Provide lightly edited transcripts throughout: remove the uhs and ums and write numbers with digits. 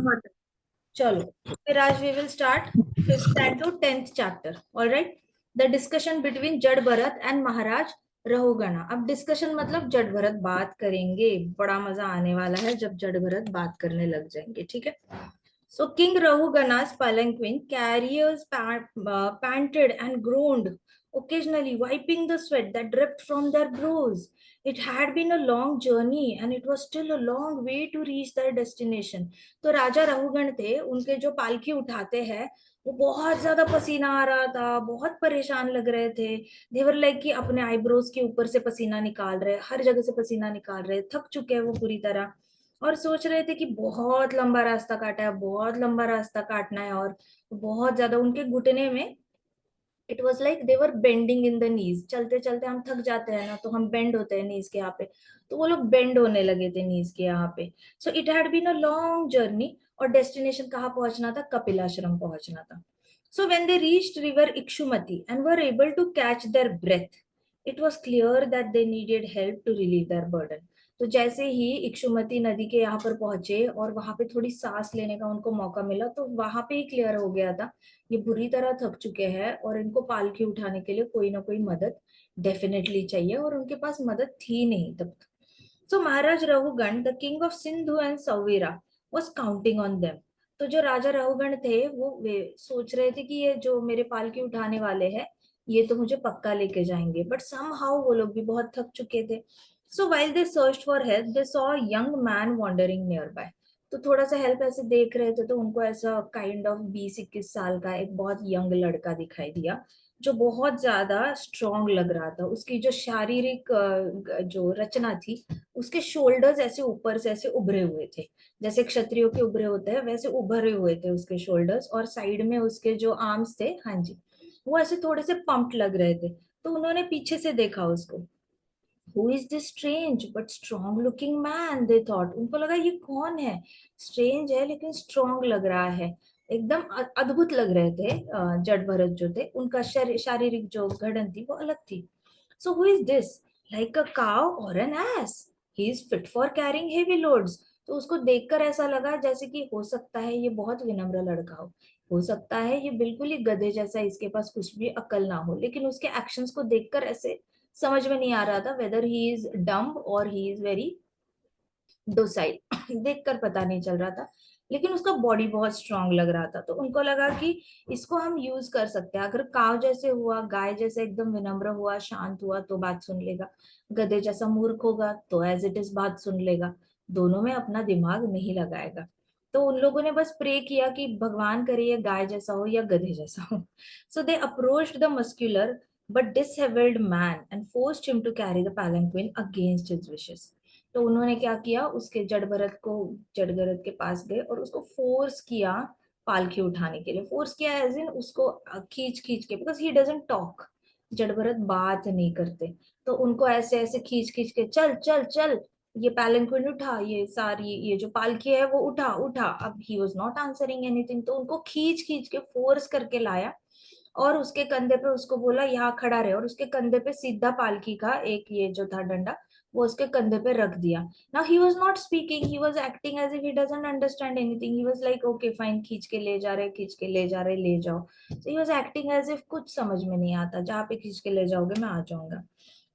बहुत। चलो, फिर आज we will start 5th to 10th chapter. Alright. The discussion between Jada Bharat and महाराज रहुगणा। अब डिस्कशन मतलब जड़ भरत बात करेंगे। बड़ा मजा आने वाला है जब जड़ भरत बात करने लग जाएंगे, ठीक है। So King Rahugana's palanquin carriers panted and groaned, occasionally wiping the sweat that dripped from their brows. It had been a long journey and it was still a long way to reach their destination. तो राजा रहुगण थे, उनके जो पालकी उठाते हैं वो बहुत ज्यादा पसीना आ रहा था, बहुत परेशान लग रहे थे। देवर लाइक कि अपने आईब्रोज के ऊपर से पसीना निकाल रहे, हर जगह से पसीना निकाल रहे, थक चुके हैं वो पूरी तरह। और सोच रहे थे कि बहुत लंबा रास्ता काटा है, बहुत लंबा रास्ता काटना है, और बहुत ज्यादा उनके घुटने में it was like they were bending in the knees. चलते चलते हम थक जाते हैं ना, तो हम बेंड होते हैं नीज के यहाँ पे। तो वो लोग बेंड होने लगे थे नीज के यहाँ पे। So it had been a long journey, और डेस्टिनेशन कहाँ पहुंचना था? कपिलाश्रम पहुंचना था। So when they reached river Ikshumati and were able to catch their breath, it was clear that they needed help to relieve their burden. तो जैसे ही इक्षुमती नदी के यहाँ पर पहुंचे और वहां पे थोड़ी सांस लेने का उनको मौका मिला, तो वहां पे ही क्लियर हो गया था ये बुरी तरह थक चुके हैं और इनको पालकी उठाने के लिए कोई ना कोई मदद डेफिनेटली चाहिए, और उनके पास मदद थी नहीं तब तक। So Maharaj Rahugana, the king of Sindhu and Sauvira, was counting on them. तो जो राजा रहुगण थे वो वे सोच रहे थे कि ये जो मेरे पालकी उठाने वाले हैं ये तो मुझे पक्का लेके जाएंगे, बट समहाउ वो लोग भी बहुत थक चुके थे। So while they search for help, they saw a young man wandering near by. तो थोड़ा सा हेल्प ऐसे देख रहे थे तो उनको ऐसा काइंड ऑफ 20-21 साल का एक बहुत यंग लड़का दिखाई दिया, जो बहुत ज्यादा स्ट्रांग लग रहा था। उसकी जो शारीरिक जो रचना थी, उसके शोल्डर्स ऐसे ऊपर से ऐसे उभरे हुए थे, जैसे क्षत्रियों के उभरे होते हैं वैसे उभरे हुए थे उसके शोल्डर्स, और साइड में उसके जो आर्म्स थे, हाँ जी, वो ऐसे थोड़े से पंप्ड लग रहे थे। तो उन्होंने पीछे से देखा उसको। Who is this strange but strong looking man, they thought. उनको लगा ये कौन है, स्ट्रेंज है लेकिन स्ट्रॉन्ग लग रहा है। एकदम अद्भुत लग रहे थे। जड़ भरत जो थे उनका शारीरिक जो गठन थी वो अलग थी। So who is this, like a cow or an ass, he is fit for carrying heavy loads. तो उसको देखकर ऐसा लगा जैसे कि हो सकता है ये बहुत विनम्र लड़का हो सकता है ये बिल्कुल ही गधे जैसा, इसके पास कुछ भी अकल ना हो, लेकिन उसके एक्शंस को देखकर ऐसे समझ में नहीं आ रहा था वेदर ही इज डम्ब और ही इज वेरी डोसाइल। देखकर पता नहीं चल रहा था, लेकिन उसका बॉडी बहुत स्ट्रांग लग रहा था। तो उनको लगा कि इसको हम यूज कर सकते हैं। अगर काव जैसे हुआ, गाय जैसे एकदम विनम्र हुआ, शांत हुआ तो बात सुन लेगा, गधे जैसा मूर्ख होगा तो एज इट इज बात सुन लेगा, दोनों में अपना दिमाग नहीं लगाएगा। तो उन लोगों ने बस प्रे किया कि भगवान करे ये गाय जैसा हो या गधे जैसा हो। So they approached the muscular but disheveled man and forced him to carry the palanquin against his wishes. तो उन्होंने क्या किया, उसके जड़ भरत को, जड़ भरत के पास गए और उसको फोर्स किया पालकी उठाने के लिए। फोर्स किया एज इन उसको खींच खींच के, बिकॉज ही डजंट टॉक, जड़ भरत बात नहीं करते। तो उनको ऐसे ऐसे खींच खींच के, चल चल चल, ये पैलेंक्विन उठा, ये सारी ये जो पालकी है वो उठा उठा। अब ही वॉज नॉट आंसरिंग एनीथिंग, तो उनको खींच खींच के फोर्स करके लाया और उसके कंधे पे उसको बोला यहाँ खड़ा रहे, और उसके कंधे पे सीधा पालकी का एक ये जो था डंडा वो उसके कंधे पे रख दिया। Now he was not speaking, he was acting as if he doesn't understand anything. He was like okay fine, खींच के ले जा रहे, खींच के ले जा रहे, ले जाओ। So he was acting as if कुछ समझ में नहीं आता, जहाँ पे खींच के ले जाओगे मैं आ जाऊंगा।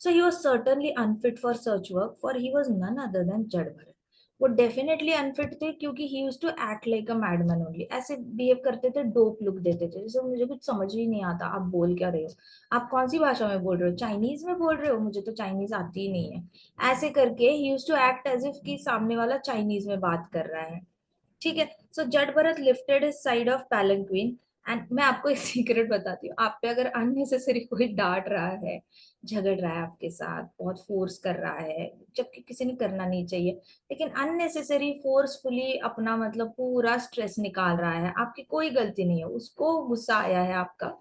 So he was certainly unfit for such work, for he was none other than Jada Bharat. वो डेफिनेटली अनफिट थे क्योंकि he used to act like a madman only. ऐसे बिहेव करते थे, डोप लुक देते थे, जैसे मुझे कुछ समझ ही नहीं आता आप बोल क्या रहे हो, आप कौन सी भाषा में बोल रहे हो, चाइनीज में बोल रहे हो, मुझे तो चाइनीज आती ही नहीं है। ऐसे करके ही used to act as if कि सामने वाला चाइनीज में बात कर रहा है, ठीक है। So Jada Bharat lifted his side of palanquin. And मैं आपको एक सीक्रेट बताती हूँ, आप पे अगर अननेसेसरी कोई डांट रहा है, झगड़ रहा है आपके साथ, बहुत फोर्स कर रहा है, जबकि किसी ने करना नहीं चाहिए, लेकिन अननेसेसरी फोर्सफुली अपना मतलब पूरा स्ट्रेस निकाल रहा है, आपकी कोई गलती नहीं है, उसको गुस्सा आया है आपका,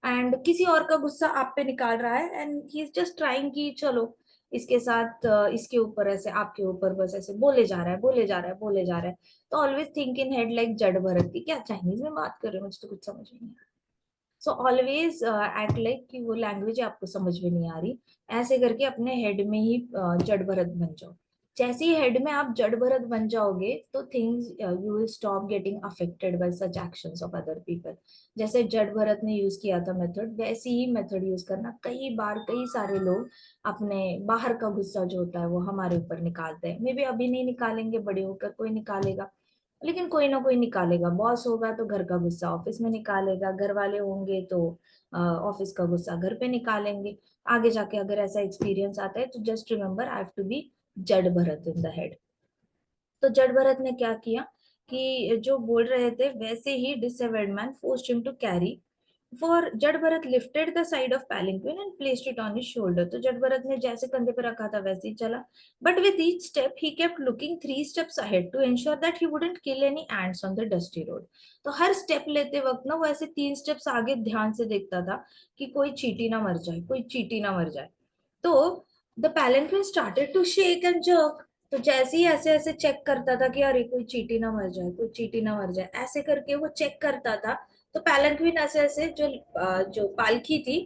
एंड किसी और का गुस्सा आप पे निकाल रहा है, and he is just trying कि चलो इसके साथ इसके ऊपर ऐसे आपके ऊपर बस ऐसे बोले जा रहा है, बोले जा रहा है, बोले जा रहा है। तो always think in head like जड़ भरत की, क्या चाइनीज में बात कर रहे हो, मुझे तो कुछ समझ में नहीं आ रहा। सो ऑलवेज एक्ट लाइक कि वो लैंग्वेज आपको समझ में नहीं आ रही, ऐसे करके अपने हेड में ही जड़ भरत बन जाओ, जैसे ही हेड में आप जड़ भरत बन जाओगे तो things you will stop getting affected by such actions of other people. जैसे जड़ भरत ने यूज किया था मेथड, वैसे ही मेथड यूज करना। कई बार कई सारे लोग अपने बाहर का गुस्सा जो होता है वो हमारे ऊपर निकालते हैं। मे बी अभी नहीं निकालेंगे, बड़े होकर कोई निकालेगा, लेकिन कोई ना कोई निकालेगा। बॉस होगा तो घर का गुस्सा ऑफिस में निकालेगा, घर वाले होंगे तो ऑफिस का गुस्सा घर पे निकालेंगे। आगे जाके अगर ऐसा एक्सपीरियंस आता है तो just remember I have to be Jada Bharat in the head. तो जड़ भरत ने क्या किया कि जो बोल रहे थे वैसे ही disabled man forced him to carry. For Jada Bharat lifted the side of palanquin and placed it on his shoulder. तो जड़ भरत ने जैसे कंधे पे रखा था वैसे ही चला, but with each step he kept looking 3 steps ahead to ensure that he wouldn't kill any ants on the dusty road. तो हर स्टेप लेते वक्त ना वो ऐसे 3 steps आगे ध्यान से देखता था कि कोई चींटी ना मर जाए, कोई चींटी ना मर जाए। तो the palanquin started to shake and jerk। तो जैसे ही ऐसे ऐसे चेक करता था कि अरे कोई चींटी ना मर जाए, कोई चींटी ना मर जाए, ऐसे करके वो चेक करता था। तो पैलेंक्विन ऐसे ऐसे जो पालकी थी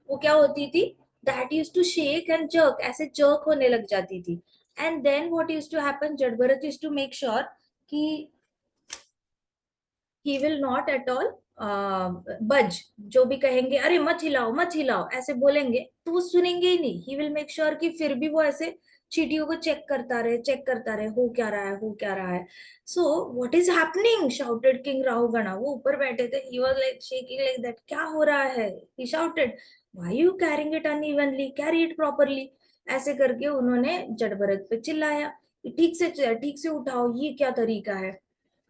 वो क्या होती थी, that use to shake and jerk, ऐसे जर्क होने लग जाती थी। And then what use to happen, Jadabharat use to make sure कि he will not at all budge. जो भी कहेंगे अरे मत हिलाओ मत हिलाओ ऐसे बोलेंगे तो वो सुनेंगे ही नहीं। ही विल मेक श्योर कि फिर भी वो ऐसे चीटियों को चेक करता रहे, हो क्या रहा है, हो क्या रहा है। So what is happening shouted king Rahugana. वो ऊपर बैठे थे, he was like shaking like that, क्या हो रहा है। He shouted why you carrying it unevenly, carry it properly. ऐसे करके उन्होंने जड़भरत पे चिल्लाया कि ठीक से उठाओ, ये क्या तरीका है।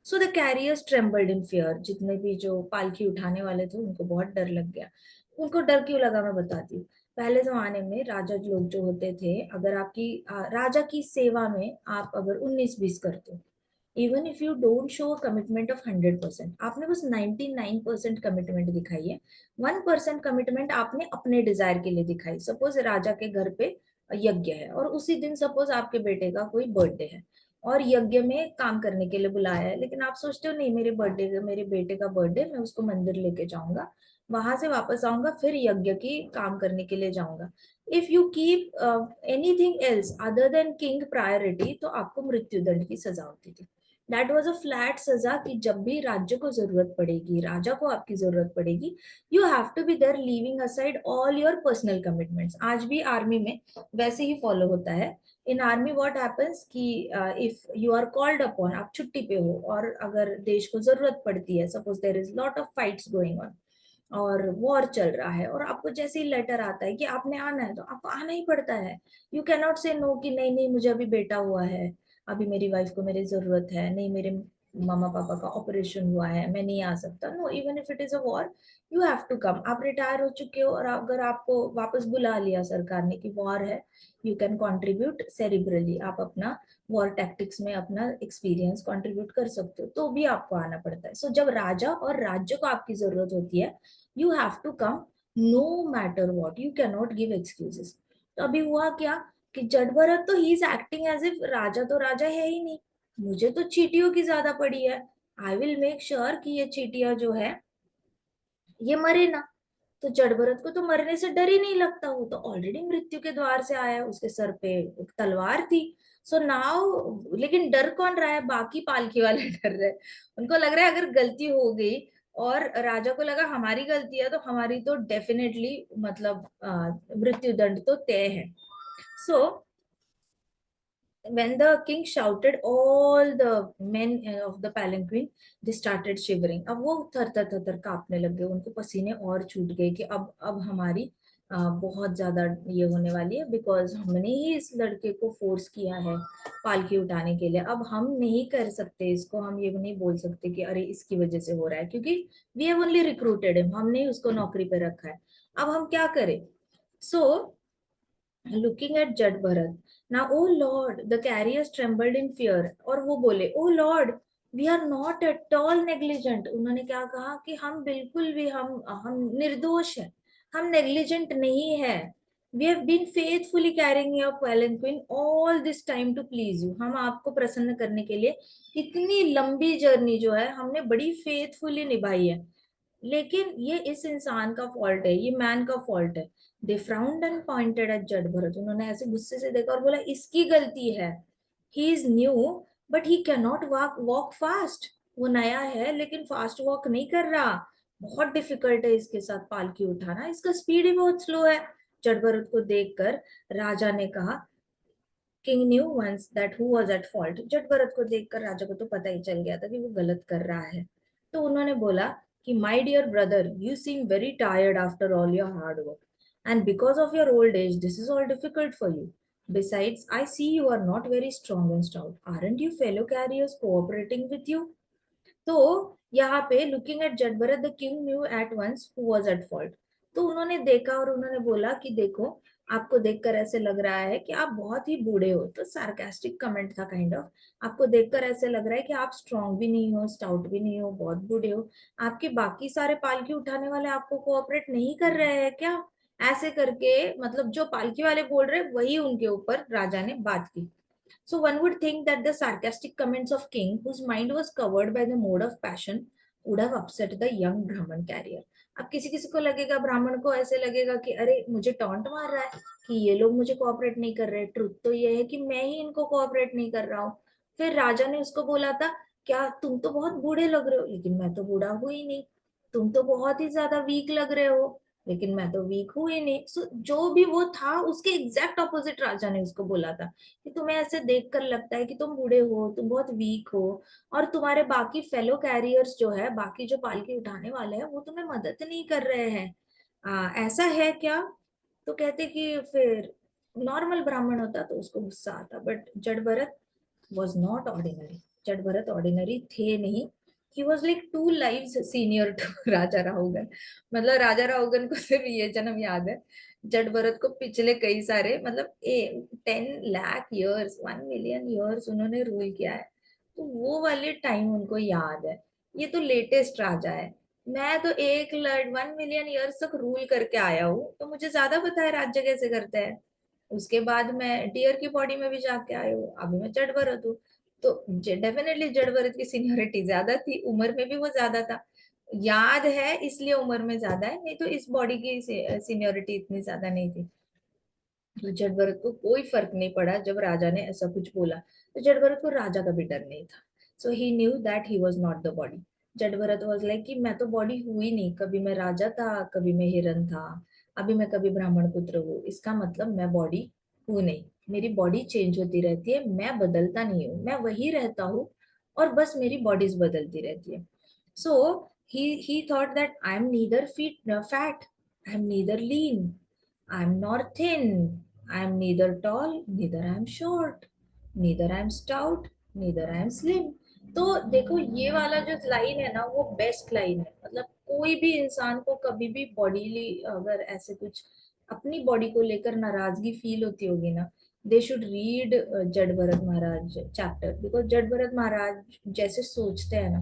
So the carriers trembled in fear. जितने भी जो पालकी उठाने वाले थे उनको बहुत डर लग गया। उनको डर क्यों लगा मैं बताती हूँ। पहले जमाने में राजा लोग जो होते थे, अगर आपकी राजा की सेवा में आप अगर 19-20 करते हो, even if you don't show commitment of 100%, आपने बस 99% कमिटमेंट दिखाई है, 1% कमिटमेंट आपने अपने डिजायर के लिए दिखाई। सपोज राजा के घर पे यज्ञ है और उसी दिन सपोज आपके बेटे का कोई बर्थडे है और यज्ञ में काम करने के लिए बुलाया है, लेकिन आप सोचते हो नहीं, मेरे बेटे का बर्थडे, मैं उसको मंदिर लेके जाऊंगा, वहां से वापस आऊंगा, फिर यज्ञ की काम करने के लिए जाऊंगा। If you keep anything else other than king priority, तो आपको मृत्यु दंड की सजा होती थी। दैट वॉज अ फ्लैट सजा कि जब भी राज्य को जरूरत पड़ेगी, राजा को आपकी जरूरत पड़ेगी, you have to be there leaving aside all your personal commitments. आज भी आर्मी में वैसे ही फॉलो होता है। इन आर्मी व्हाट हैपेंस कि if you are called upon, आप छुट्टी पे हो और अगर देश को जरूरत पड़ती है, suppose there is lot of fights going on और वॉर चल रहा है, और आपको जैसे ही लेटर आता है कि आपने आना है तो आपको आना ही पड़ता है। यू कैन नॉट से नो कि नहीं नहीं मुझे अभी बेटा हुआ है, अभी मेरी वाइफ को मेरी जरूरत है, नहीं मेरे मामा पापा का ऑपरेशन हुआ है, मैं नहीं आ सकता। No, even if it is a war you have to come. आप रिटायर हो चुके हो और अगर आपको वापस बुला लिया सरकार ने कि वॉर है, यू कैन कंट्रीब्यूट सेरिब्रली, आप अपना वॉर टैक्टिक्स में अपना एक्सपीरियंस कंट्रीब्यूट कर सकते हो, तो भी आपको आना पड़ता है। सो जब राजा और राज्य को आपकी जरूरत होती है, you have to come no matter what, you can not give excuses. तो अभी हुआ क्या कि जड़भरत तो ही इज एक्टिंग एज इफ राजा तो राजा है ही नहीं, मुझे तो चीटियों की ज्यादा पड़ी है, आई विल मेक श्योर कि ये चीटियां जो है ये मरे ना। तो जड़भरत को तो मरने से डर ही नहीं लगता, वो तो ऑलरेडी मृत्यु के द्वार से आया, उसके सर पे एक तलवार थी। सो नाउ, लेकिन डर कौन रहा है, बाकी पालकी वाले डर रहे हैं। उनको लग रहा है अगर गलती हो गई, और राजा को लगा हमारी गलती है तो हमारी तो डेफिनेटली मतलब मृत्यु दंड तो तय है। सो when the king shouted, all the men of the palanquin, they started shivering। अब वो थर थर थर थर कांपने लग गए, उनको पसीने और छूट गए कि अब हमारी बहुत ज्यादा ये होने वाली है, बिकॉज हमने ही इस लड़के को फोर्स किया है पालकी उठाने के लिए। अब हम नहीं कर सकते इसको, हम ये नहीं बोल सकते कि अरे इसकी वजह से हो रहा है, क्योंकि we have only recruited him, हमने ही उसको नौकरी पे रखा है। अब हम क्या करें। सो looking at Jad Bharat. Now, oh Lord, the carriers trembled in fear। और वो बोले, oh Lord, we are not at all negligent। उन्होंने क्या कहा कि हम बिल्कुल भी हम निर्दोष हैं, हम नेग्लिजेंट नहीं है। We have been faithfully carrying your palanquin all this time to please you। हम आपको प्रसन्न करने के लिए इतनी लंबी जर्नी जो है हमने बड़ी फेथफुली निभाई है, लेकिन ये इस इंसान का फॉल्ट है, ये मैन का फॉल्ट है। दे फ्राउंड एंड पॉइंटेड एट जड़ भरत। उन्होंने ऐसे गुस्से से देखा और बोला इसकी गलती है, he is new but he can not walk fast. वो नया है लेकिन फास्ट वॉक नहीं कर रहा, बहुत डिफिकल्ट है इसके साथ पालकी उठाना, इसका स्पीड ही बहुत स्लो है। जड़ भरत को देखकर राजा ने कहा, king knew once that who was at fault. Jada Bharat को देखकर राजा को तो पता ही चल गया था कि वो गलत कर रहा है। तो उन्होंने बोला कि my dear brother, you seem very tired after all your hard work and because of your old age this is all difficult for you. Besides, I see you are not very strong and stout. Aren't you fellow carriers cooperating with you? तो यहाँ पे looking at Jadabharat the king knew at once who was at fault. तो उन्होंने देखा और उन्होंने बोला कि देखो, आपको देखकर ऐसे लग रहा है कि आप बहुत ही बूढ़े हो। तो सार्कास्टिक कमेंट था काइंड ऑफ। आपको देखकर ऐसे लग रहा है कि आप स्ट्रांग भी नहीं हो, स्टाउट भी नहीं हो, बहुत बूढ़े हो। आपके बाकी सारे पालकी उठाने वाले आपको कोऑपरेट नहीं कर रहे हैं क्या? ऐसे करके, मतलब जो पालकी वाले बोल रहे वही उनके ऊपर राजा ने बात की। So one would think that the sarcastic comments of king, whose mind was covered by the mode of passion, would have upset the young Brahman carrier. अब किसी किसी को लगेगा, ब्राह्मण को ऐसे लगेगा कि अरे मुझे टॉन्ट मार रहा है कि ये लोग मुझे कोऑपरेट नहीं कर रहे। ट्रुथ तो ये है कि मैं ही इनको कोऑपरेट नहीं कर रहा हूँ। फिर राजा ने उसको बोला था, क्या तुम तो बहुत बूढ़े लग रहे हो, लेकिन मैं तो बूढ़ा हूं ही नहीं। तुम तो बहुत ही ज्यादा वीक लग रहे हो, लेकिन मैं तो वीक हूं ही नहीं। सो जो भी वो था उसके एग्जैक्ट ऑपोजिट राजा ने उसको बोला था कि तुम्हें ऐसे देखकर लगता है कि तुम बूढ़े हो, तुम बहुत वीक हो, और तुम्हारे बाकी फेलो कैरियर्स जो है, बाकी जो पालकी उठाने वाले हैं, वो तुम्हें मदद नहीं कर रहे हैं। ऐसा है क्या? तो कहते कि फिर नॉर्मल ब्राह्मण होता तो उसको गुस्सा आता, बट जड़ भरत वॉज नॉट ऑर्डिनरी। जड़ भरत ऑर्डिनरी थे नहीं। He was like 2 lives senior to Raja Rahugana. मतलब राजा राहुगन को सिर्फ ये जन्म याद है, जट भरत को पिछले कई सारे, मतलब 10 लाख ईयर्स, 1 मिलियन ईयर्स उन्होंने रूल किया है। तो वो वाले टाइम उनको याद है। ये तो लेटेस्ट राजा है। मैं तो 1 मिलियन ईयर्स तक रूल करके आया हूँ, तो मुझे ज्यादा पता है राज्य कैसे करते हैं। उसके बाद मैं डियर की बॉडी में भी जाके आई हूँ, अभी मैं जड़ भरत हूँ। तो डेफिनेटली जड़ भरत की सीनियोरिटी ज्यादा थी, उम्र में भी वो ज्यादा था। याद है इसलिए उम्र में ज्यादा है, नहीं तो इस बॉडी की सीनियोरिटी इतनी ज्यादा नहीं थी। तो जड़ भरत को कोई फर्क नहीं पड़ा जब राजा ने ऐसा कुछ बोला। तो जड़ भरत को राजा का भी डर नहीं था। So he knew that he was not the body. Jada Bharat was like कि मैं तो बॉडी हुई नहीं, कभी मैं राजा था, कभी मैं हिरन था, अभी मैं कभी ब्राह्मण पुत्र हूँ। इसका मतलब मैं बॉडी हूँ नहीं, मेरी बॉडी चेंज होती रहती है, मैं बदलता नहीं हूँ, मैं वही रहता हूँ, और बस मेरी बॉडीज बदलती रहती है। सो he thought that I am neither fat, I am neither lean, I am not thin, I am neither tall, neither I am short, neither I am stout, neither I am slim. तो देखो, ये वाला जो line है ना, वो best line है। मतलब कोई भी इंसान को कभी भी बॉडीली अगर ऐसे कुछ अपनी बॉडी को लेकर नाराजगी फील होती होगी ना, दे शुड रीड जड़ भरत महाराज चैप्टर। बिकॉज जड़ भरत महाराज जैसे सोचते हैं ना,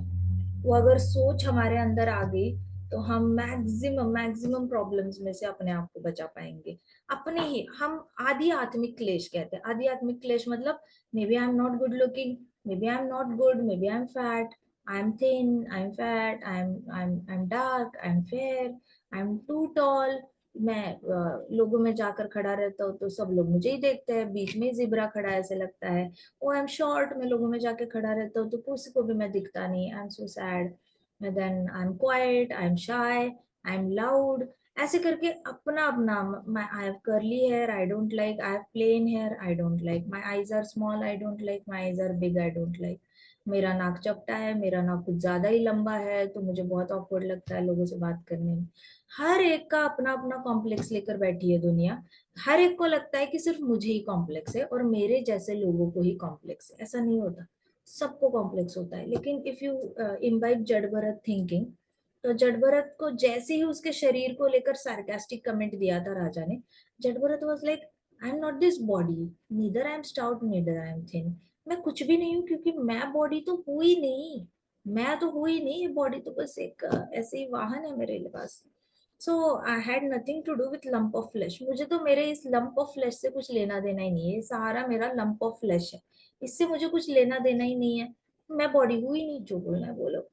वो अगर सोच हमारे अंदर आ गई, तो हम मैक्सिमम मैक्सिमम प्रॉब्लम्स में से अपने आप को बचा पाएंगे। अपने ही हम आदि आत्मिक क्लेश कहते हैं। आदि आत्मिक क्लेश मतलब, maybe I am not good looking, maybe I am not good, maybe I am fat, I am thin, I am fat, I am dark, I am fair, I am too tall. मैं लोगों में जाकर खड़ा रहता हूँ तो सब लोग मुझे ही देखते हैं, बीच में जिब्रा खड़ा ऐसे लगता है। ओ आई एम शॉर्ट, मैं लोगों में जाके खड़ा रहता हूँ तो किसी को भी मैं दिखता नहीं, I am so sad. Then I am quiet, I am shy, I am loud. ऐसे करके अपना अपना, my I have curly hair, I don't like, I have plain hair, I don't like, my eyes are small, I don't like, my eyes are big, I don't like, मेरा नाक चपटा है, मेरा नाक कुछ ज्यादा ही लंबा है तो मुझे बहुत ऑकवर्ड लगता है लोगों से बात करने में। हर एक का अपना अपना कॉम्प्लेक्स लेकर बैठी है दुनिया। हर एक को लगता है कि सिर्फ मुझे ही कॉम्प्लेक्स है और मेरे जैसे लोगों को ही कॉम्प्लेक्स है। ऐसा नहीं होता, सबको कॉम्प्लेक्स होता है। लेकिन इफ यू इम्बाइब जड़ भरत थिंकिंग, तो जड़ भरत को जैसे ही उसके शरीर को लेकर सार्कास्टिक कमेंट दिया था राजा ने, जड़ Bharat was like, I am not this body, neither I am stout, neither I am thin. मैं कुछ भी नहीं हूँ, क्योंकि मैं बॉडी तो हुई नहीं, मैं तो हुई नहीं। ये बॉडी तो बस एक ऐसे ही वाहन है मेरे पास। So I had nothing to do with lump of flesh. मुझे तो मेरे इस लंप ऑफ फ्लैश से कुछ लेना देना ही नहीं है। सहारा मेरा लंप ऑफ फ्लैश है, इससे मुझे कुछ लेना देना ही नहीं है। मैं बॉडी हुई नहीं, जो बोलना है बोलो।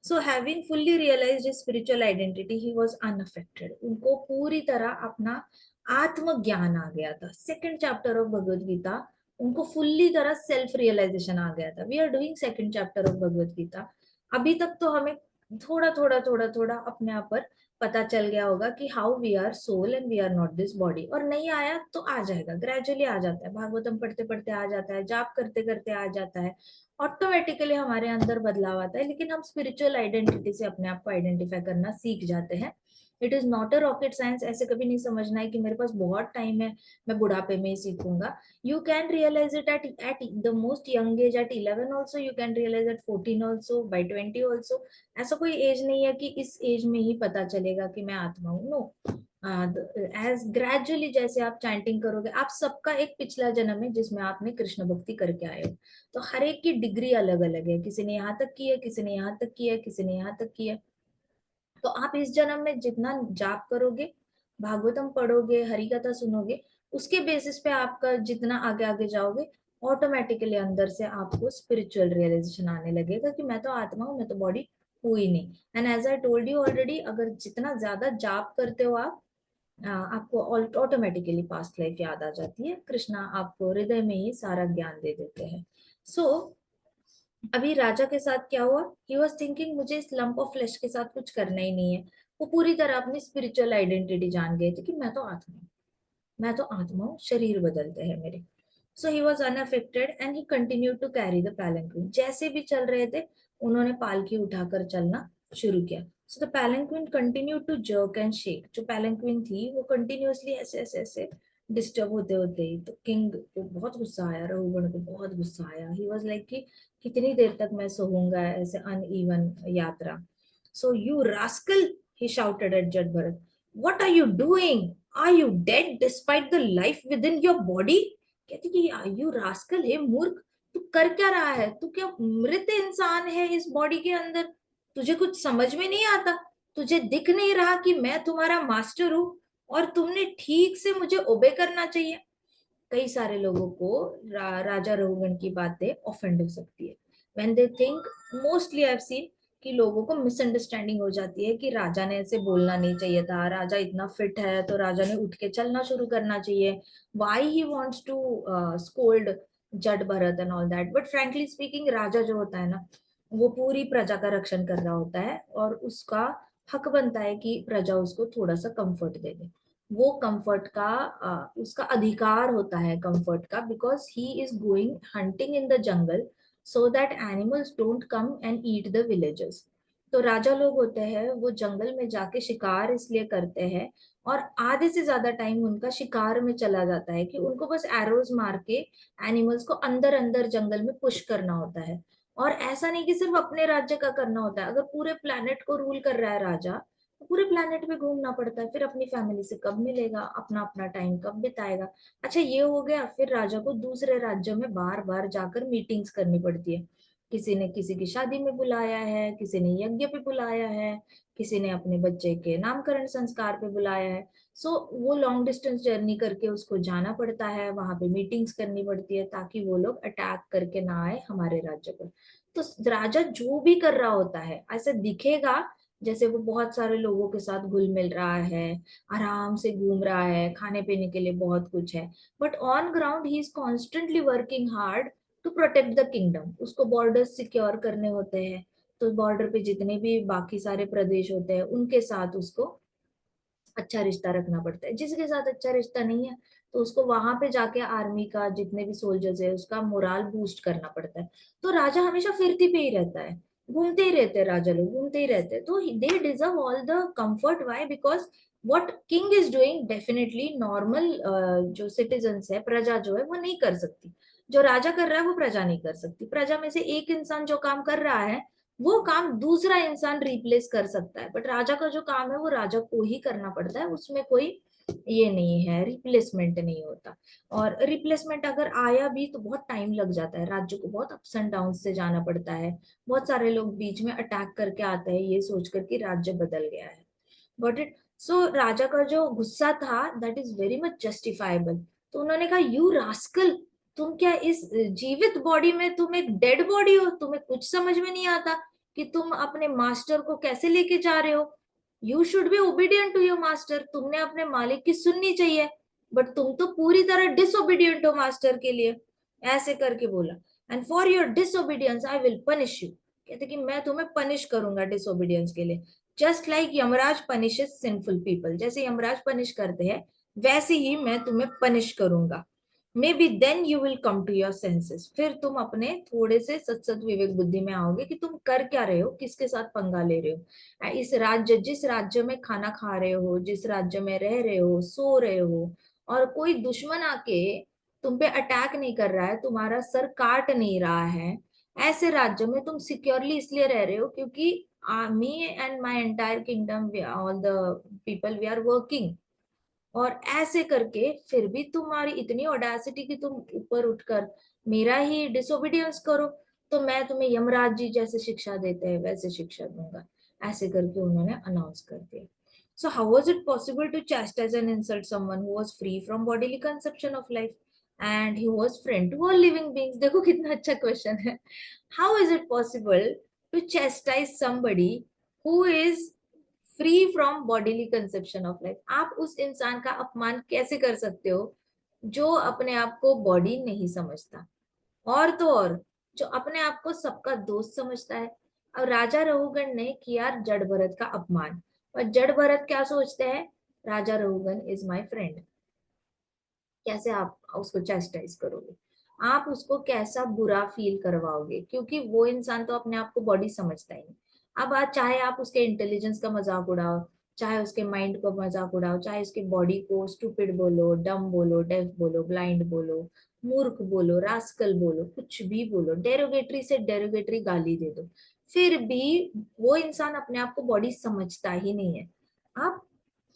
So having fully realised his spiritual identity, he was unaffected. उनको पूरी तरह अपना आत्मज्ञान आ गया था। Second chapter of Bhagavad Gita उनको फुल्ली तरह सेल्फ रियलाइजेशन आ गया था। We are doing second chapter of Bhagavat Gita. अभी तक तो हमें थोड़ा थोड़ा थोड़ा थोड़ा अपने आप पर पता चल गया होगा कि how we are soul and we are not this body. और नहीं आया तो आ जाएगा, ग्रेजुअली आ जाता है, भागवतम पढ़ते पढ़ते आ जाता है, जाप करते करते आ जाता है, ऑटोमेटिकली हमारे अंदर बदलाव आता है। लेकिन हम स्पिरिचुअल आइडेंटिटी से अपने आप को आइडेंटिफाई करना सीख जाते हैं। It is not a rocket science. ऐसे कभी नहीं समझना है कि मेरे पास बहुत टाइम है, मैं बुढ़ापे में ही सीखूंगा। You can realize it at the most young age, at 11 also, you can realize at 14 also, by 20 also। ऐसा कोई एज नहीं है कि इस एज में ही पता चलेगा कि मैं आत्मा हूँ, नो। एज ग्रेजुअली जैसे आप चैंटिंग करोगे, आप सबका एक पिछला जन्म है जिसमें आपने कृष्ण भक्ति करके आए हो। तो हर एक की डिग्री अलग अलग है, किसी ने यहाँ तक की है, किसी ने यहाँ तक की है, किसी ने यहाँ तक की है। तो आप इस जन्म में जितना जाप करोगे, भागवतम पढ़ोगे, हरि कथा सुनोगे, उसके बेसिस पे आपका जितना आगे आगे जाओगे, ऑटोमेटिकली अंदर से आपको स्पिरिचुअल रियलाइजेशन आने लगेगा कि मैं तो आत्मा हूँ, मैं तो बॉडी हुई नहीं। And as I told you already, अगर जितना ज्यादा जाप करते हो आप, आपको ऑटोमेटिकली पास्ट लाइफ याद आ जाती है। कृष्णा आपको हृदय में ही सारा ज्ञान दे देते हैं। सो अभी राजा के साथ क्या हुआ, ही वॉज थिंकिंग मुझे इस लंप ऑफ फ्लेश के साथ कुछ करना ही नहीं है। वो पूरी तरह अपनी स्पिरिचुअल आइडेंटिटी जान गए थे कि मैं तो आत्मा हूँ, मैं तो आत्मा हूँ, शरीर बदलते हैं मेरे। So he was unaffected and he continue to carry the palanquin. जैसे भी चल रहे थे, उन्होंने पालकी उठाकर चलना शुरू किया। So the palanquin continue to jerk and shake. जो पैलेंक्विन थी वो कंटिन्यूअसली ऐसे ऐसे ऐसे डिस्टर्ब होते होते ही, तो किंग को बहुत गुस्सा आया, रघुगण को बहुत गुस्सा आया। ही वॉज लाइक कि कितनी देर तक मैं सोऊंगा ऐसे अनइवन यात्रा। So you rascal, he shouted at Jada Bharat, what are you doing, are you dead despite the life within your body. कहती कि यू रास्कल, हे मूर्ख, तू कर क्या रहा है, तू क्या मृत इंसान है इस बॉडी के अंदर, तुझे कुछ समझ में नहीं आता, तुझे दिख नहीं रहा कि मैं तुम्हारा मास्टर हूँ और तुमने ठीक से मुझे ओबे करना चाहिए। कई सारे लोगों को राजा रघुगण की बातें ऑफेंड हो सकती है। When they think, mostly I have seen कि लोगों को मिसअंडरस्टैंडिंग हो जाती है कि राजा ने ऐसे बोलना नहीं चाहिए था, राजा इतना फिट है तो राजा ने उठ के चलना शुरू करना चाहिए, why he wants to scold Jada Bharat and all that. But frankly speaking, राजा जो होता है ना, वो पूरी प्रजा का रक्षण कर रहा होता है और उसका हक बनता है कि प्रजा उसको थोड़ा सा कंफर्ट दे दे। वो कंफर्ट का उसका अधिकार होता है कंफर्ट का, because he is going hunting in the jungle so that animals don't come and eat the villages. तो राजा लोग होते हैं वो जंगल में जाके शिकार इसलिए करते हैं, और आधे से ज्यादा टाइम उनका शिकार में चला जाता है कि उनको बस एरोज मार के एनिमल्स को अंदर अंदर जंगल में पुश करना होता है। और ऐसा नहीं कि सिर्फ अपने राज्य का करना होता है, अगर पूरे प्लेनेट को रूल कर रहा है राजा, पूरे प्लेनेट पे घूमना पड़ता है। फिर अपनी फैमिली से कब मिलेगा, अपना अपना टाइम कब बिताएगा। अच्छा ये हो गया, फिर राजा को दूसरे राज्यों में बार बार जाकर मीटिंग्स करनी पड़ती है। किसी ने किसी की शादी में बुलाया है, किसी ने यज्ञ पे बुलाया है, किसी ने अपने बच्चे के नामकरण संस्कार पे बुलाया है। सो वो लॉन्ग डिस्टेंस जर्नी करके उसको जाना पड़ता है, वहां पे मीटिंग्स करनी पड़ती है ताकि वो लोग अटैक करके ना आए हमारे राज्य पर। तो राजा जो भी कर रहा होता है, ऐसे दिखेगा जैसे वो बहुत सारे लोगों के साथ घुल मिल रहा है, आराम से घूम रहा है, खाने पीने के लिए बहुत कुछ है, but on ground he is constantly working hard to protect the kingdom. उसको बॉर्डर्स सिक्योर करने होते हैं, तो बॉर्डर पे जितने भी बाकी सारे प्रदेश होते हैं उनके साथ उसको अच्छा रिश्ता रखना पड़ता है। जिसके साथ अच्छा रिश्ता नहीं है तो उसको वहां पे जाके आर्मी का जितने भी सोल्जर्स है उसका मोराल बूस्ट करना पड़ता है। तो राजा हमेशा फिरती पे ही रहता है, घूमते ही रहते हैं, राजा लोग घूमते ही रहते हैं। तो they deserve all the comfort, why, because what king is doing definitely normal जो सिटीजन्स है, प्रजा जो है वो नहीं कर सकती। जो राजा कर रहा है वो प्रजा नहीं कर सकती। प्रजा में से एक इंसान जो काम कर रहा है वो काम दूसरा इंसान रिप्लेस कर सकता है, बट राजा का जो काम है वो राजा को ही करना पड़ता है, उसमें कोई ये नहीं है, रिप्लेसमेंट नहीं होता। और रिप्लेसमेंट अगर आया भी तो बहुत टाइम लग जाता है, राज्य को बहुत अप्स एंड डाउन से जाना पड़ता है। बहुत सारे लोग बीच में अटैक करके आते हैं ये सोचकर कि राज्य बदल गया है। Got it. सो राजा का जो गुस्सा था that is very much justifiable. तो उन्होंने कहा, यू रास्कल, तुम क्या इस जीवित बॉडी में तुम एक डेड बॉडी हो, तुम्हें कुछ समझ में नहीं आता कि तुम अपने मास्टर को कैसे लेके जा रहे हो। You should be obedient to your master, तुमने अपने मालिक की सुननी चाहिए, बट तुम तो पूरी तरह डिसोबीडियंट हो मास्टर के लिए। ऐसे करके बोला। And for your disobedience I will punish you, कहते कि मैं तुम्हें पनिश करूंगा डिसोबीडियंस के लिए। Just like Yamraj punishes sinful people, जैसे यमराज पनिश करते हैं वैसे ही मैं तुम्हें पनिश करूंगा। Maybe then you will come to your senses, फिर तुम अपने थोड़े से सत्सत विवेक बुद्धि में आओगे कि तुम कर क्या रहे हो, किसके साथ पंगा ले रहे हो। जिस राज्य में खाना खा रहे हो, जिस राज्य में रह रहे हो, सो रहे हो, और कोई दुश्मन आके तुम पे अटैक नहीं कर रहा है, तुम्हारा सर काट नहीं रहा है, ऐसे राज्य में तुम सिक्योरली इसलिए रह रहे हो क्योंकि me and my entire kingdom, all the people we are working. और ऐसे करके फिर भी तुम्हारी इतनी ऑडेसिटी कि तुम ऊपर उठकर मेरा ही डिसोबीडियंस करो, तो मैं तुम्हें यमराज जी जैसे शिक्षा देते हैं वैसे शिक्षा दूंगा। ऐसे करके उन्होंने अनाउंस कर दिया। So how was it possible to chastise and insult someone who was free from bodily conception of life and he was friend to all living beings? देखो कितना अच्छा क्वेश्चन है। How is it possible to chastise somebody who is free from bodily conception of life? आप उस इंसान का अपमान कैसे कर सकते हो जो अपने आप को बॉडी नहीं समझता, और तो और जो अपने आप को सबका दोस्त समझता है। अब राजा रघुगण ने किया जड़ भरत का अपमान, और जड़ भरत क्या सोचते हैं, राजा रघुगण इज माय फ्रेंड। कैसे आप उसको चेस्टाइज करोगे, आप उसको कैसा बुरा फील करवाओगे, क्योंकि वो इंसान तो अपने आप को बॉडी समझता ही नहीं। अब आज चाहे आप उसके इंटेलिजेंस का मजाक उड़ाओ, चाहे उसके माइंड का मजाक उड़ाओ, चाहे उसके बॉडी को स्टूपिड बोलो, डम बोलो, डेफ बोलो, ब्लाइंड बोलो, मूर्ख बोलो, रास्कल बोलो, कुछ भी बोलो, डेरोगेटरी से डेरोगेटरी गाली दे दो, फिर भी वो इंसान अपने आप को बॉडी समझता ही नहीं है। आप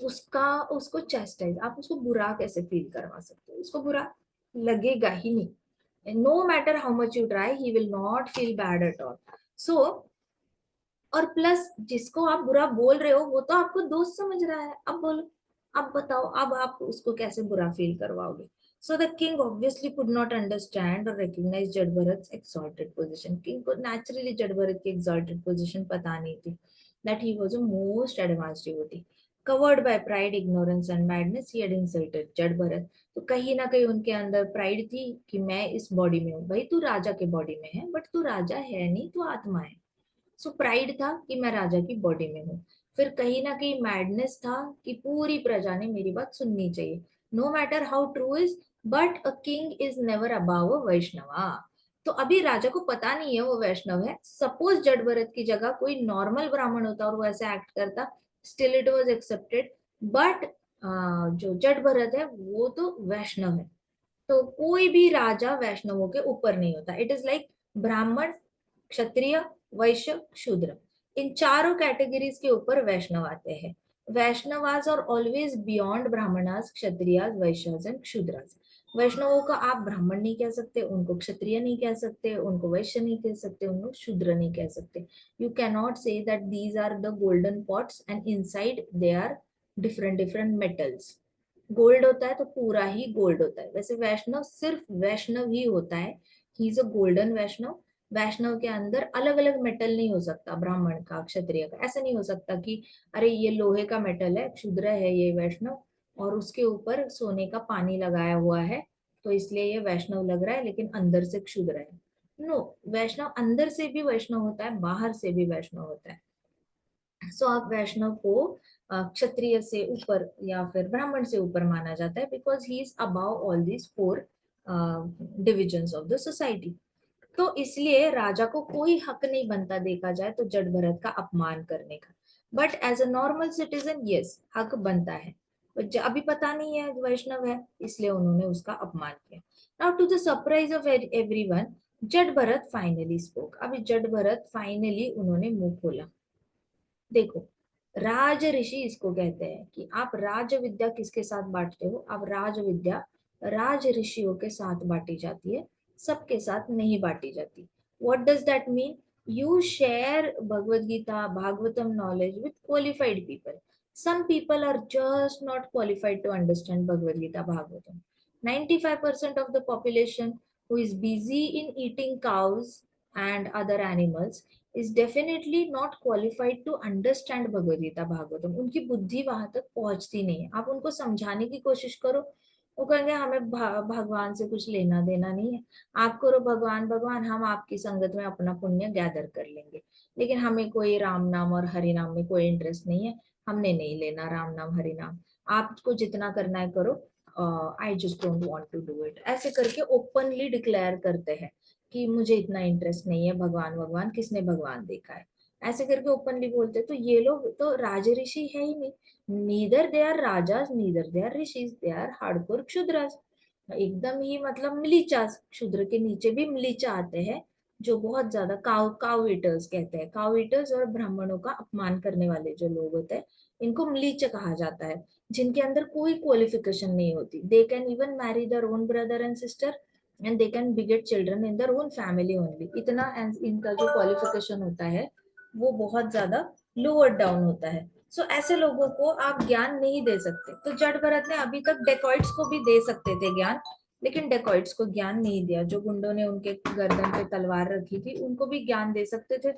उसका उसको चेस्टाइज, आप उसको बुरा कैसे फील करवा सकते हो, उसको बुरा लगेगा ही नहीं। No matter how much you try, he will not feel bad at all. So और प्लस जिसको आप बुरा बोल रहे हो वो तो आपको दोस्त समझ रहा है। अब बोलो, अब बताओ, अब आप उसको कैसे बुरा फील करवाओगे? So the king obviously could not understand or recognise Jadabharat exalted position. King को नेचुरली जड़भरत की एक्सॉल्टेड पोजीशन पता नहीं थी, that he was a most advanced devotee. Covered by pride, ignorance and madness, he had insulted Jadabharat. तो कहीं ना कहीं उनके अंदर प्राइड थी कि मैं इस बॉडी में हूँ। भाई तू राजा के बॉडी में है, बट तू राजा है नहीं, तू आत्मा है। सो प्राइड था कि मैं राजा की बॉडी में हूँ। फिर कहीं ना कहीं मैडनेस था कि पूरी प्रजा ने मेरी बात सुननी चाहिए, no matter how true is, but a king is never above a Vaishnava. तो अभी राजा को पता नहीं है वो वैष्णव है। सपोज जड़ भरत की जगह कोई नॉर्मल ब्राह्मण होता और वो ऐसे एक्ट करता, still it was accepted. But जो जड़ भरत है वो तो वैष्णव है, तो कोई भी राजा वैष्णवों के ऊपर नहीं होता। इट इज लाइक ब्राह्मण, क्षत्रिय, वैश्य, शूद्र, इन चारों कैटेगरीज के ऊपर वैष्णव आते हैं। Vaishnavas are always beyond Brahmanas, Kshatriyas, Vaishyas and Shudras. वैष्णवों को आप ब्राह्मण नहीं कह सकते, उनको क्षत्रिय नहीं कह सकते, उनको वैश्य नहीं कह सकते, उनको शूद्र नहीं कह सकते। You can not say that these are the golden pots and inside they are different different metals. Gold होता है तो पूरा ही गोल्ड होता है, वैसे वैष्णव सिर्फ वैष्णव ही होता है, ही इज अ गोल्डन वैष्णव। वैष्णव के अंदर अलग अलग मेटल नहीं हो सकता, ब्राह्मण का, क्षत्रिय का, ऐसा नहीं हो सकता कि अरे ये लोहे का मेटल है, क्षुद्र है ये वैष्णव, और उसके ऊपर सोने का पानी लगाया हुआ है तो इसलिए ये वैष्णव लग रहा है, लेकिन अंदर से क्षुद्र है। नो, वैष्णव अंदर से भी वैष्णव होता है, बाहर से भी वैष्णव होता है। सो आप वैष्णव को क्षत्रिय से ऊपर या फिर ब्राह्मण से ऊपर माना जाता है, because he is above all these four divisions of the society. तो इसलिए राजा को कोई हक नहीं बनता, देखा जाए तो जड़ भरत का अपमान करने का। But as a normal citizen yes, हक बनता है। अभी पता नहीं है वैष्णव है, इसलिए उन्होंने उसका अपमान किया। Now to the surprise of everyone, Jada Bharat finally spoke. अभी जड़ भरत फाइनली उन्होंने मुंह खोला। देखो, राज ऋषि इसको कहते हैं कि आप राज विद्या किसके साथ बांटते हो? आप राज विद्या राज ऋषियों के साथ बांटी जाती है, सबके साथ नहीं बांटी जाती। What does that mean? You share Bhagavad Gita, Bhagavatam knowledge with qualified people. some people are just not qualified to understand Bhagavad Gita, Bhagavatam. 95% of the population who is busy in eating cows and other animals is definitely not qualified to understand Bhagavad Gita Bhagavatam. उनकी बुद्धि वहां तक पहुंचती नहीं है। आप उनको समझाने की कोशिश करो, वो कहेंगे हमें भगवान से कुछ लेना देना नहीं है, आप करो भगवान भगवान, हम आपकी संगत में अपना पुण्य गैदर कर लेंगे, लेकिन हमें कोई राम नाम और हरि नाम में कोई इंटरेस्ट नहीं है, हमने नहीं लेना राम नाम हरि नाम, आपको जितना करना है करो, I just don't want to do it, ऐसे करके ओपनली डिक्लेयर करते हैं कि मुझे इतना इंटरेस्ट नहीं है भगवान भगवान, किसने भगवान देखा है, ऐसे करके ओपनली बोलते हैं। तो ये लोग तो राज ऋषि है ही नहीं, neither they are Rajas neither they are Rishis, they are hardcore Kshudras, एकदम ही मतलब मिलीचास, क्षुद्र के नीचे भी मिलीचा आते हैं, जो बहुत ज्यादा काउ काउ ईटर्स कहते हैं, काउ ईटर्स और ब्राह्मणों का अपमान करने वाले जो लोग होते हैं, इनको मिलीच कहा जाता है, जिनके अंदर कोई क्वालिफिकेशन नहीं होती, they can even marry their own brother and sister and they can beget children in their own family only, इतना इनका जो क्वालिफिकेशन होता है वो बहुत ज्यादा लोअर डाउन होता है। सो ऐसे लोगों को आप ज्ञान नहीं दे सकते। तो जड़ भरत ने अभी तक डेकॉइट्स को भी दे सकते थे ज्ञान, लेकिन डेकॉइट्स को ज्ञान नहीं दिया, जो गुंडों ने उनके गर्दन पे तलवार रखी थी उनको भी ज्ञान दे सकते थे,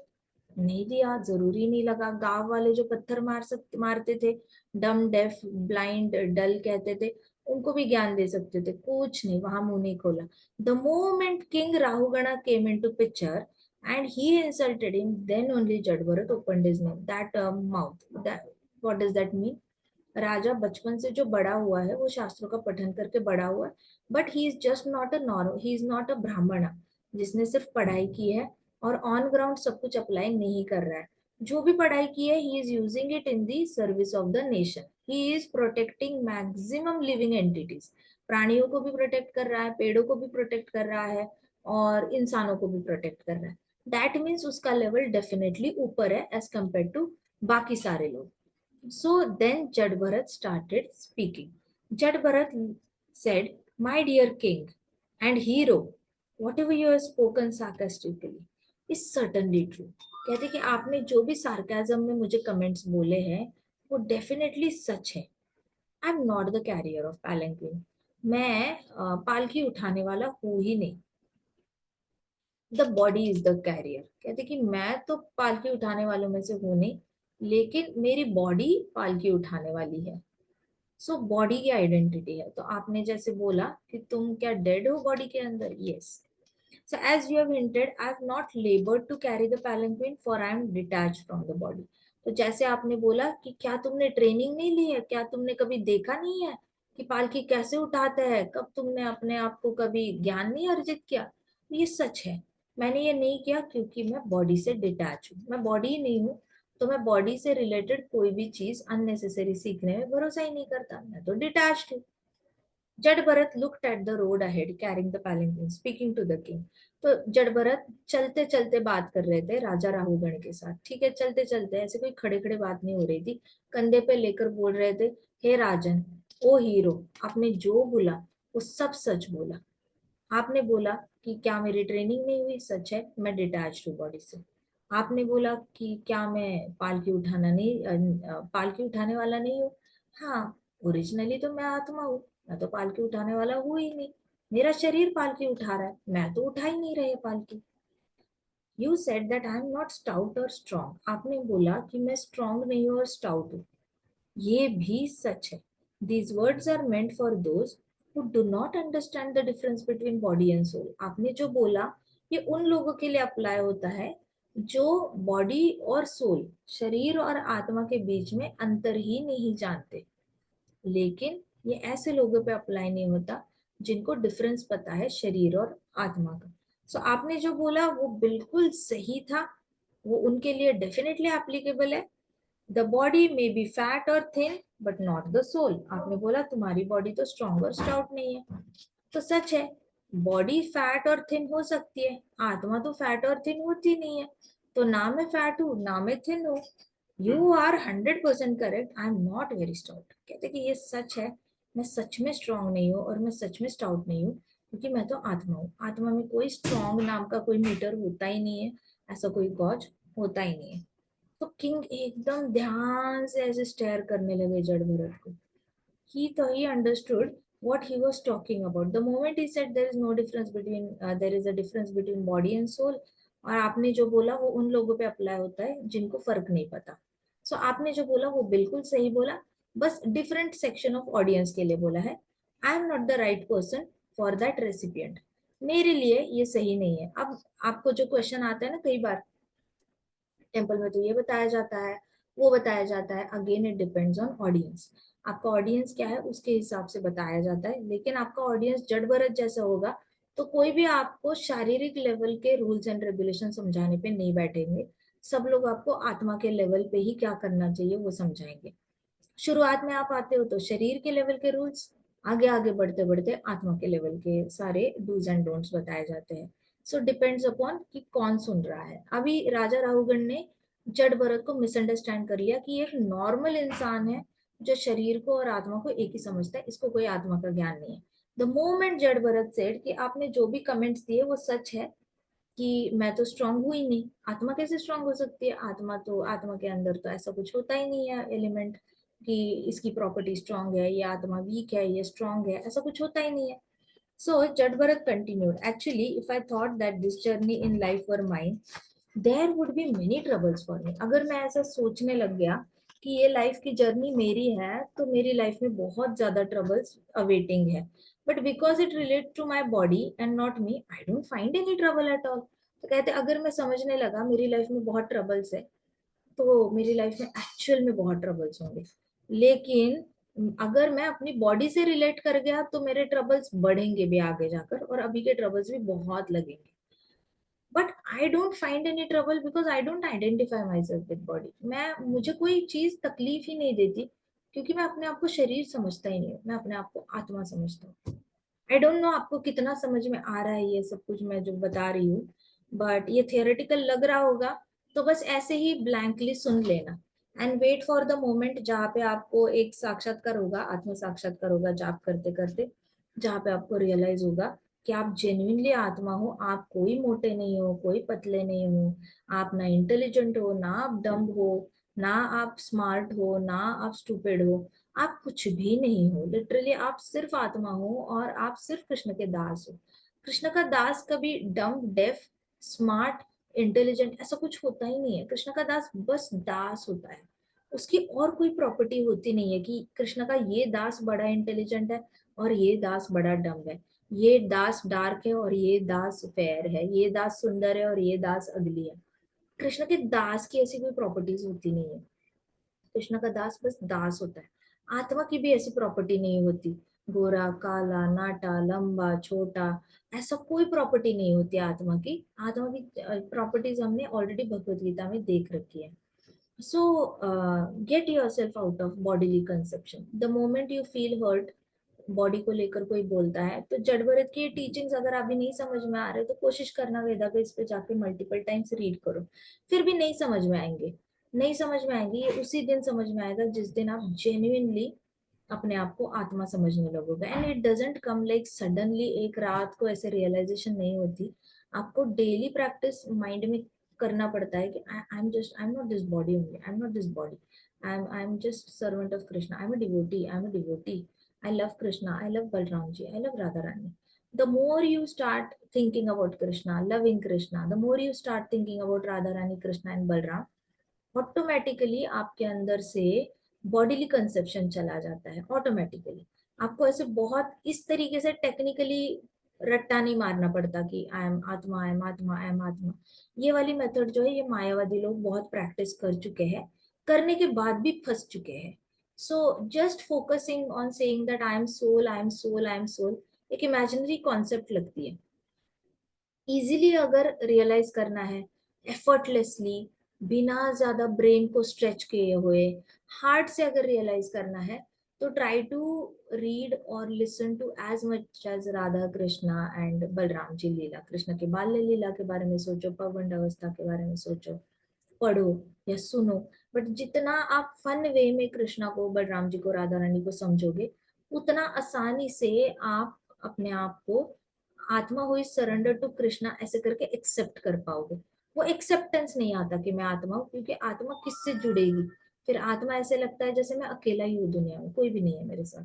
नहीं दिया, जरूरी नहीं लगा। गांव वाले जो पत्थर मारते थे, डम डेफ ब्लाइंड डल कहते थे, उनको भी ज्ञान दे सकते थे, कुछ नहीं, वहां मुंह नहीं खोला। The moment king Rahugana came into picture and he insulted him, then only Jadbharat opened his mouth, that mouth, that what does that mean? राजा बचपन से जो बड़ा हुआ है वो शास्त्रों का पठन करके बड़ा हुआ है, but he is just not a normal, he is not a ब्राह्मण जिसने सिर्फ पढ़ाई की है और ऑन ग्राउंड सब कुछ अप्लाई नहीं कर रहा है। जो भी पढ़ाई की है he is using it in the service of the nation, he is protecting maximum living entities, प्राणियों को भी प्रोटेक्ट कर रहा है, पेड़ों को भी प्रोटेक्ट कर रहा है और इंसानों को भी प्रोटेक्ट कर रहा है, दैट मीन्स उसका लेवल डेफिनेटली ऊपर है एज कम्पेयर टू बाकी सारे लोग। So then Jadbharat started speaking. Jadbharat said, "My dear king and hero, whatever you have spoken sarcastically is certainly true." कहते कि आपने जो भी सार्काज्म में मुझे कमेंट्स बोले हैं वो डेफिनेटली सच है। I am not the carrier of palanquin, मैं पालकी उठाने वाला हूँ ही नहीं। The body is the carrier, कहते कि मैं तो पालकी उठाने वालों में से हूं नहीं, लेकिन मेरी बॉडी पालकी उठाने वाली है। सो बॉडी की आइडेंटिटी है। तो आपने जैसे बोला कि तुम क्या डेड हो बॉडी के अंदर, yes. So as you have hinted, I have not laboured to carry the palanquin for I am detach from the body. तो जैसे आपने बोला कि क्या तुमने ट्रेनिंग नहीं ली है, क्या तुमने कभी देखा नहीं है कि पालकी कैसे उठाते हैं, कब तुमने अपने आप को कभी ज्ञान नहीं अर्जित किया, ये सच है। मैंने ये नहीं किया क्योंकि मैं बॉडी से डिटैच हूँ, मैं बॉडी ही नहीं हूँ, तो मैं बॉडी से रिलेटेड कोई भी चीज अननेसेसरी सीखने में भरोसा ही नहीं करता, मैं तो डिटैच्ड हूँ। Jada Bharat looked at the road ahead carrying the palanquin speaking to the king. तो जड भरत चलते चलते बात कर रहे थे राजा राहुगण के साथ, ठीक है, चलते चलते, ऐसे कोई खड़े खड़े बात नहीं हो रही थी, कंधे पे लेकर बोल रहे थे, हे राजन, ओ हीरो, आपने जो बोला वो सब सच बोला। आपने बोला कि क्या मेरी ट्रेनिंग नहीं हुई, सच है, मैं डिटैच्ड हूँ बॉडी से। आपने बोला कि क्या मैं पालकी उठाना नहीं पालकी उठाने वाला नहीं हूँ, हाँ, ओरिजिनली तो मैं आत्मा हूँ, मैं तो पालकी उठाने वाला हूँ ही नहीं, मेरा शरीर पालकी उठा रहा है, मैं तो उठा ही नहीं रही पालकी। You said that I am not stout और स्ट्रॉन्ग, आपने बोला कि मैं स्ट्रॉन्ग नहीं हूँ और स्टाउट हूँ, ये भी सच है। These words are meant for those who do not understand the difference between body and soul. आपने जो बोला ये उन लोगों के लिए अप्लाई होता है जो बॉडी और सोल, शरीर और आत्मा के बीच में अंतर ही नहीं जानते, लेकिन ये ऐसे लोगों पे अप्लाई नहीं होता जिनको डिफरेंस पता है शरीर और आत्मा का। सो आपने जो बोला वो बिल्कुल सही था, वो उनके लिए डेफिनेटली एप्लीकेबल है। The body may be fat or thin but not the soul, आपने बोला तुम्हारी बॉडी तो स्ट्रॉन्ग और स्टाउट नहीं है, तो सच है, बॉडी फैट और थिन हो सकती है, आत्मा तो फैट और थिन होती नहीं है, तो ना मैं फैट हूँ ना मैं थिन हूँ। You are 100% correct, I am not very stout, कहते कि ये सच है, मैं सच में स्ट्रांग नहीं हूँ और मैं सच में स्टाउट नहीं हूँ, क्योंकि मैं तो आत्मा हूँ, आत्मा में कोई स्ट्रांग नाम का कोई मीटर होता ही नहीं है, ऐसा कोई गॉज होता ही नहीं है। तो किंग एकदम ध्यान से ऐसे स्टेयर करने लगे जड़ भरत को। he understood what he was talking about. The moment he said there is no difference between there is a difference between body and soul, और आपने जो बोला वो उन लोगों पे अप्लाई होता है जिनको फर्क नहीं पता। सो आपने जो बोला वो बिल्कुल सही बोला, बस डिफरेंट सेक्शन ऑफ ऑडियंस के लिए बोला है। I am not the right person for that recipient, मेरे लिए ये सही नहीं है। अब आपको जो क्वेश्चन आता है ना कई बार, टेम्पल में तो ये बताया जाता है, वो बताया जाता है, again it depends on audience. आपका ऑडियंस क्या है उसके हिसाब से बताया जाता है। लेकिन आपका ऑडियंस जड़ भरत जैसा होगा तो कोई भी आपको शारीरिक लेवल के रूल्स एंड रेगुलेशन समझाने पे नहीं बैठेंगे। सब लोग आपको आत्मा के लेवल पे ही क्या करना चाहिए वो समझाएंगे। शुरुआत में आप आते हो तो शरीर के लेवल के रूल्स, आगे आगे बढ़ते बढ़ते आत्मा के लेवल के सारे डूज एंड डोंट्स बताए जाते हैं। सो डिपेंड्स अपॉन कि कौन सुन रहा है। अभी राजा राहुगण ने जड़ भरत को मिसअंडरस्टैंड कर लिया कि ये एक नॉर्मल इंसान है जो शरीर को और आत्मा को एक ही समझता है, इसको कोई आत्मा का ज्ञान नहीं है। द मोमेंट जड़ भरत सेड कि आपने जो भी कमेंट्स दिए वो सच है, कि मैं तो स्ट्रांग हुई नहीं, आत्मा कैसे स्ट्रांग हो सकती है, आत्मा तो, आत्मा के अंदर तो ऐसा कुछ होता ही नहीं है एलिमेंट कि इसकी प्रॉपर्टी स्ट्रांग है, ये आत्मा वीक है, ये स्ट्रांग है, ऐसा कुछ होता ही नहीं है। So Jadabharat continued, actually if I thought that this journey in life were mine there would be many troubles for me. अगर मैं ऐसा सोचने लग गया कि ये लाइफ की जर्नी मेरी है तो मेरी लाइफ में बहुत ज्यादा ट्रबल्स अवेटिंग है, but because it relate to my body and not me I don't find any trouble at all. तो कहते अगर मैं समझने लगा मेरी लाइफ में बहुत ट्रबल्स है तो मेरी लाइफ में एक्चुअल में बहुत ट्रबल्स होंगे। लेकिन अगर मैं अपनी बॉडी से रिलेट कर गया तो मेरे ट्रबल्स बढ़ेंगे भी आगे जाकर, और अभी के ट्रबल्स भी बहुत लगेंगे। But I don't find any trouble because I don't identify my self with body. मैं, मुझे कोई चीज तकलीफ ही नहीं देती क्योंकि मैं अपने आप को शरीर समझता ही नहीं हूँ, मैं अपने आप को आत्मा समझता हूँ। आई डोंट नो आपको कितना समझ में आ रहा है ये सब कुछ मैं जो बता रही हूँ, बट ये थियोरेटिकल लग रहा होगा तो बस ऐसे ही ब्लैंकली सुन लेना and wait for the moment जहाँ पे आपको एक साक्षात्कार होगा, आत्म साक्षात्कार होगा जाप करते करते, जहाँ पे आपको रियलाइज होगा कि आप जेन्युइनली आत्मा हो, आप कोई मोटे नहीं हो, कोई पतले नहीं हो, आप ना इंटेलिजेंट हो, ना आप डम्ब हो, ना आप स्मार्ट हो, ना आप स्टूपिड हो, आप कुछ भी नहीं हो। लिटरली आप सिर्फ आत्मा हो और आप सिर्फ कृष्ण के दास हो। कृष्ण का दास कभी डम्ब, डेफ, स्मार्ट, इंटेलिजेंट ऐसा कुछ होता ही नहीं है। कृष्ण का दास बस दास होता है, उसकी और कोई प्रॉपर्टी होती नहीं है कि कृष्ण का ये दास बड़ा इंटेलिजेंट है और ये दास बड़ा डम्ब है, ये दास डार्क है और ये दास फेयर है, ये दास सुंदर है और ये दास अगली है। कृष्ण के दास की ऐसी कोई प्रॉपर्टीज होती नहीं है। कृष्ण का दास बस दास होता है। आत्मा की भी ऐसी प्रॉपर्टी नहीं होती, गोरा, काला, नाटा, लंबा, छोटा, ऐसा कोई प्रॉपर्टी नहीं होती आत्मा की। आत्मा की प्रॉपर्टीज हमने ऑलरेडी भगवत गीता में देख रखी है। So get yourself out of bodily conception. The moment you feel hurt, body को लेकर कोई बोलता है तो जड़भरत की टीचिंग्स अगर अभी नहीं समझ में आ रहे तो कोशिश करना वेदा पे, इस पे जाके मल्टीपल टाइम्स रीड करो। फिर भी नहीं समझ में आएंगे, नहीं समझ में आएंगे, ये उसी दिन समझ में आएगा जिस दिन आप जेन्युइनली अपने आप को आत्मा समझने लगोगे। And it doesn't come like suddenly, एक रात को ऐसे रियलाइजेशन नहीं होती। आपको डेली प्रैक्टिस माइंड में करना पड़ता है कि I am just, I am not this body only, I am not this body, I am just servant of Krishna, I am a devotee, I am a devotee, I love Krishna, I love Balramji, I love Radharani. The more you start thinking about Krishna, loving Krishna, the more you start thinking about Radharani, Krishna and Balram, automatically आपके अंदर से bodily conception चला जाता है automatically. आपको ऐसे बहुत इस तरीके से टेक्निकली रट्टा नहीं मारना पड़ता कि आई एम आत्मा, आई एम आत्मा, आई एम आत्मा। ये वाली मेथड जो है ये मायावादी लोग बहुत प्रैक्टिस कर चुके हैं, करने के बाद भी फंस चुके हैं। So just focusing on saying that I am soul, I am soul, I am soul, एक इमेजिनरी कॉन्सेप्ट लगती है। इजीली अगर रियलाइज करना है, एफर्टलेसली, बिना ज्यादा ब्रेन को स्ट्रेच किए हुए, हार्ट से अगर रियलाइज करना है तो try to read or listen to as much as Radha Krishna and Balaram ji leela. Krishna के बाल्य लीला के बारे में सोचो, पौगंड अवस्था के बारे में सोचो, पढ़ो या सुनो। बट जितना आप फन वे में कृष्णा को, बलराम जी को, राधा रानी को समझोगे उतना आसानी से आप अपने आप को आत्मा हुई सरेंडर टू कृष्णा ऐसे करके एक्सेप्ट कर पाओगे। वो एक्सेप्टेंस नहीं आता कि मैं आत्मा हूँ, क्योंकि आत्मा किससे जुड़ेगी? फिर आत्मा ऐसे लगता है जैसे मैं अकेला ही हूँ दुनिया में, कोई भी नहीं है मेरे साथ।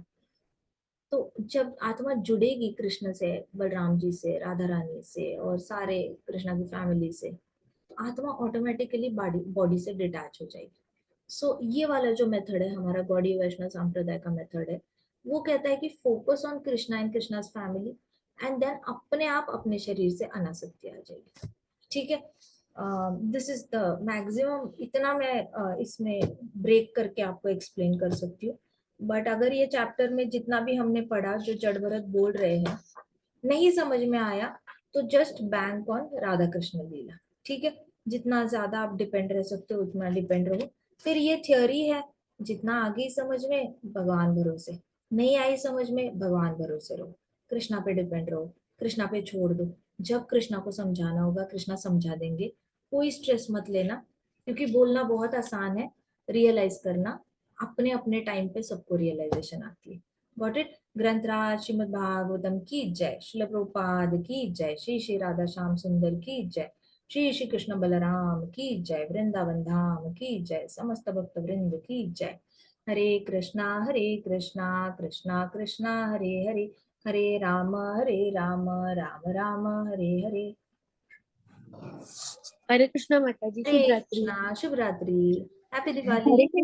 तो जब आत्मा जुड़ेगी कृष्ण से, बलराम जी से, राधा रानी से और सारे कृष्णा की फैमिली से, तो आत्मा ऑटोमेटिकली बॉडी बॉडी से डिटैच हो जाएगी। सो ये वाला जो मेथड है हमारा गौड़ी वैष्णव संप्रदाय का मेथड है, वो कहता है कि focus on Krishna and Krishna's family and then अपने आप अपने शरीर से अनासक्ति आ जाएगी। ठीक है, दिस इज द मैक्सिमम, इतना मैं इसमें ब्रेक करके आपको एक्सप्लेन कर सकती हूँ। बट अगर ये चैप्टर में जितना भी हमने पढ़ा जो जड़ भरत बोल रहे हैं नहीं समझ में आया तो just bank on Radha Krishna leela. ठीक है, जितना ज्यादा आप डिपेंड रह सकते हो उतना डिपेंड रहो। फिर ये थ्योरी है, जितना आगे समझ में भगवान भरोसे, नहीं आई समझ में भगवान भरोसे रहो, कृष्णा पे डिपेंड रहो, कृष्णा पे छोड़ दो। जब कृष्णा को समझाना होगा कृष्णा समझा देंगे, कोई स्ट्रेस मत लेना, क्योंकि बोलना बहुत आसान है, रियलाइज करना अपने अपने टाइम पे सबको रियलाइजेशन आती है। Got it. ग्रंथराज श्रीमद् भागवतम की जय, श्रील प्रभुपाद की जय, श्री श्री राधा श्याम सुंदर की जय, श्री श्री कृष्ण बलराम की जय, वृंदावन धाम की जय, समस्त भक्त वृंद की जय। हरे कृष्णा कृष्णा कृष्णा हरे हरे, हरे राम राम राम हरे हरे। हरे कृष्णा माता जी, हरे शुभ रात्रि। कृष्णा, शुभ रात्रि, हैप्पी हरे दिवाली। कृष्ण।